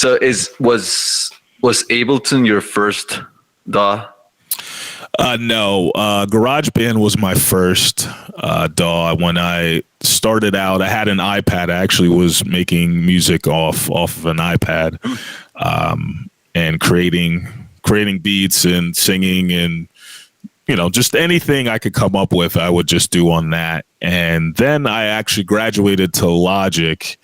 So was Ableton your first DAW? No, GarageBand was my first DAW. When I started out, I had an iPad. I actually was making music off of an iPad, and creating beats and singing and just anything I could come up with, I would just do on that. And then I actually graduated to Logic,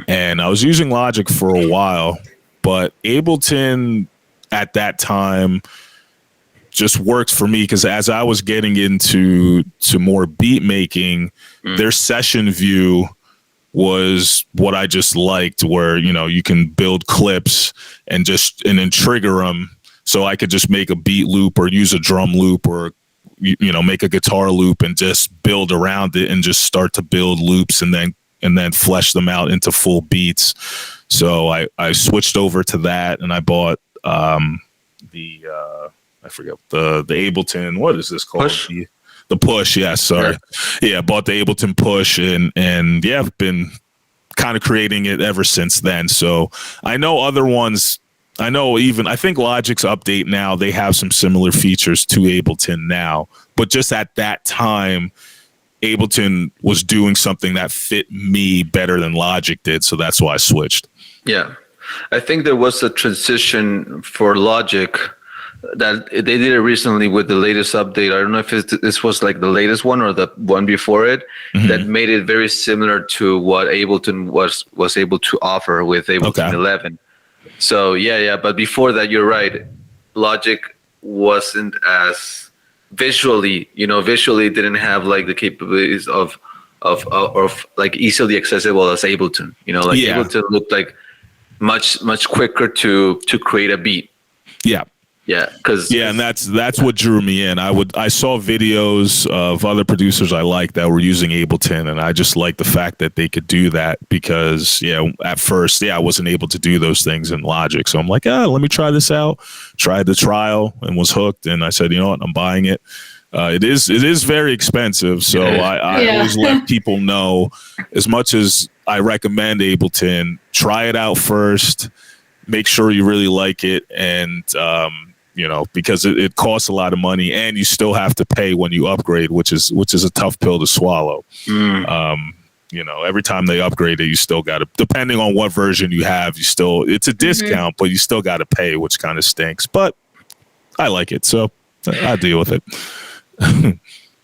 and I was using Logic for a while, but Ableton at that time just worked for me because as I was getting into more beat making, their session view was what I just liked, where you can build clips and then trigger them, so I could just make a beat loop or use a drum loop or make a guitar loop and just build around it and just start to build loops and then flesh them out into full beats. So I switched over to that, and I bought I forget the Ableton. What is this called? Push? The Push. Yeah, sorry. Yeah, I bought the Ableton Push, and yeah, I've been kind of creating it ever since then. So I know other ones. I think Logic's update now, they have some similar features to Ableton now, but just at that time, Ableton was doing something that fit me better than Logic did. So that's why I switched. Yeah. I think there was a transition for Logic that they did it recently with the latest update. I don't know if this was like the latest one or the one before it, that made it very similar to what Ableton was able to offer with Ableton 11. So yeah. But before that, you're right. Logic wasn't as visually didn't have like the capabilities of like easily accessible as Ableton. Ableton looked like much quicker to create a beat. Yeah. Yeah, and that's what drew me in. I saw videos of other producers I liked that were using Ableton, and I just liked the fact that they could do that because at first I wasn't able to do those things in Logic. So I'm like, let me try this out. Tried the trial and was hooked, and I said, you know what, I'm buying it. It is very expensive, so I always let people know, as much as I recommend Ableton, try it out first. Make sure you really like it, and because it costs a lot of money, and you still have to pay when you upgrade, which is a tough pill to swallow. Every time they upgrade it, you still got to, depending on what version you have, it's a discount, but you still got to pay, which kind of stinks. But I like it, so I deal with it.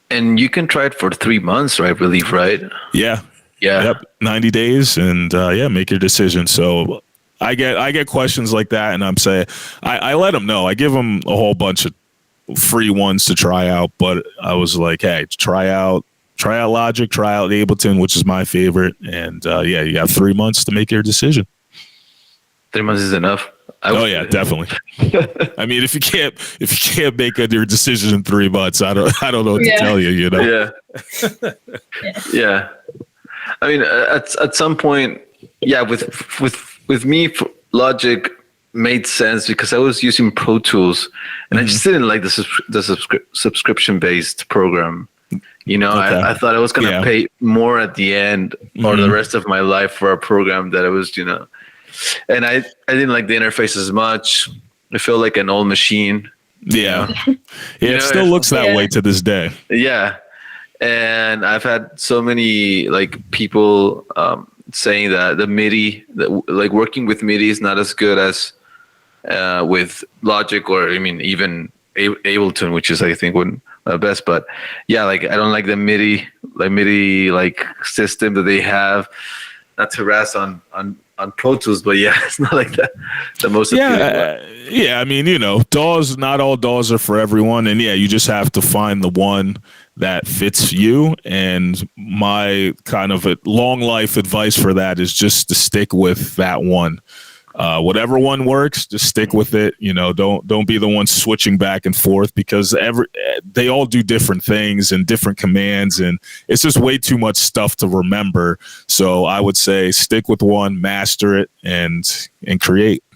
And you can try it for 3 months, right? I believe, right? Yeah. Yep. 90 days, and make your decision. So I get questions like that, and I'm saying I let them know. I give them a whole bunch of free ones to try out, but I was like, hey, try out Logic, try out Ableton, which is my favorite, and you have 3 months to make your decision. 3 months is enough. Yeah, definitely. I mean, if you can't make your decision in 3 months, I don't know what to tell you. Yeah. I mean, at some point, with me, Logic made sense because I was using Pro Tools, and I just didn't like the subscription-based program. I thought I was going to pay more at the end or the rest of my life for a program that I was, and I didn't like the interface as much. I felt like an old machine. Yeah. It still looks that way to this day. Yeah. And I've had so many people saying that the MIDI, working with MIDI is not as good as with Logic, or even Ableton, which is I think one of the best. But I don't like the MIDI system that they have. Not to rest on Pro Tools, but it's not like the most appealing. I mean, DAWs, not all DAWs are for everyone, and you just have to find the one that fits you. And my kind of long life advice for that is just to stick with that one. Whatever one works, just stick with it. Don't be the one switching back and forth, because they all do different things and different commands, and it's just way too much stuff to remember. So I would say stick with one, master it, and create.